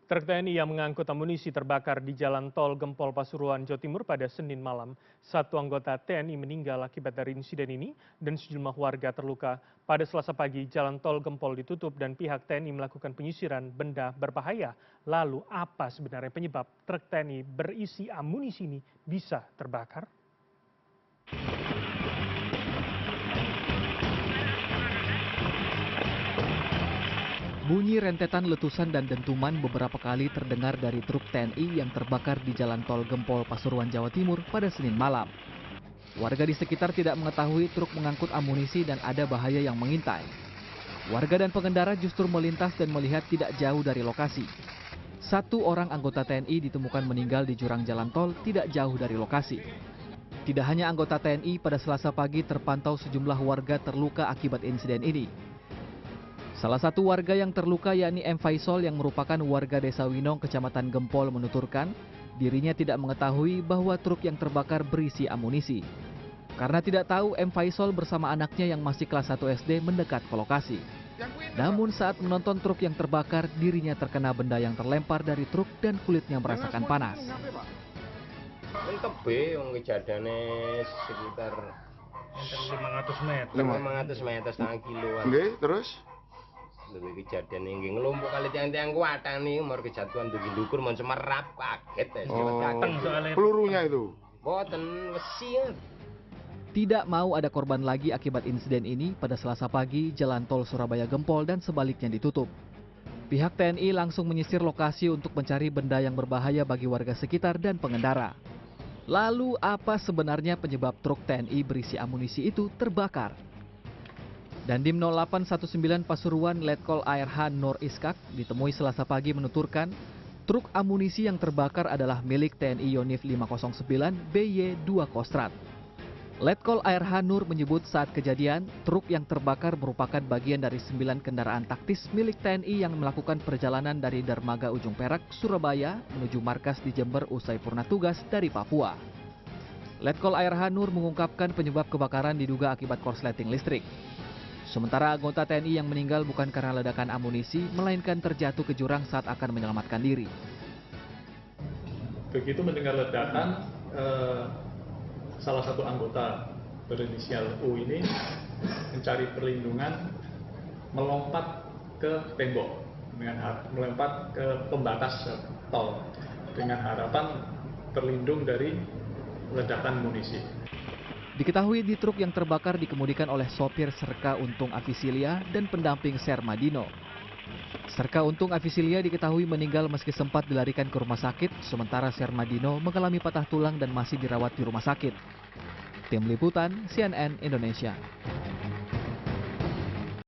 Truk TNI yang mengangkut amunisi terbakar di Jalan Tol Gempol Pasuruan, Jawa Timur pada Senin malam. Satu anggota TNI meninggal akibat dari insiden ini dan sejumlah warga terluka. Pada Selasa pagi, Jalan Tol Gempol ditutup dan pihak TNI melakukan penyisiran benda berbahaya. Lalu apa sebenarnya penyebab truk TNI berisi amunisi ini bisa terbakar? Bunyi rentetan letusan dan dentuman beberapa kali terdengar dari truk TNI yang terbakar di Jalan Tol Gempol Pasuruan, Jawa Timur pada Senin malam. Warga di sekitar tidak mengetahui truk mengangkut amunisi dan ada bahaya yang mengintai. Warga dan pengendara justru melintas dan melihat tidak jauh dari lokasi. Satu orang anggota TNI ditemukan meninggal di jurang jalan tol tidak jauh dari lokasi. Tidak hanya anggota TNI, pada Selasa pagi terpantau sejumlah warga terluka akibat insiden ini. Salah satu warga yang terluka yakni M. Faisal yang merupakan warga Desa Winong, Kecamatan Gempol menuturkan dirinya tidak mengetahui bahwa truk yang terbakar berisi amunisi. Karena tidak tahu, M. Faisal bersama anaknya yang masih kelas 1 SD mendekat ke lokasi. Namun saat menonton truk yang terbakar, dirinya terkena benda yang terlempar dari truk dan kulitnya merasakan panas. Tebe yang kejadiannya sekitar 500 meter setengah kiloan. Terus? Lebih kejadian yang ngelumpuk kali tiang-tiang kuatan nih, mau kejatuhan dugi dukur mau semerap kaget Pelurunya itu? Boten wesian. Tidak mau ada korban lagi akibat insiden ini, pada Selasa pagi Jalan Tol Surabaya Gempol dan sebaliknya ditutup. Pihak TNI langsung menyisir lokasi untuk mencari benda yang berbahaya bagi warga sekitar dan pengendara. Lalu apa sebenarnya penyebab truk TNI berisi amunisi itu terbakar? Dandim 0819 Pasuruan Letkol ARH Nur Iskak ditemui Selasa pagi menuturkan truk amunisi yang terbakar adalah milik TNI Yonif 509 BY2 Kostrat. Letkol ARH Nur menyebut saat kejadian truk yang terbakar merupakan bagian dari 9 kendaraan taktis milik TNI yang melakukan perjalanan dari Dermaga Ujung Perak, Surabaya menuju markas di Jember usai purna tugas dari Papua. Letkol ARH Nur mengungkapkan penyebab kebakaran diduga akibat korsleting listrik. Sementara anggota TNI yang meninggal bukan karena ledakan amunisi, melainkan terjatuh ke jurang saat akan menyelamatkan diri. Begitu mendengar ledakan, salah satu anggota berinisial U ini mencari perlindungan, melompat ke tembok, melompat ke pembatas tol dengan harapan terlindung dari ledakan amunisi. Diketahui di truk yang terbakar dikemudikan oleh sopir Serka Untung Avisilia dan pendamping Sermadino. Serka Untung Avisilia diketahui meninggal meski sempat dilarikan ke rumah sakit, sementara Sermadino mengalami patah tulang dan masih dirawat di rumah sakit. Tim Liputan CNN Indonesia.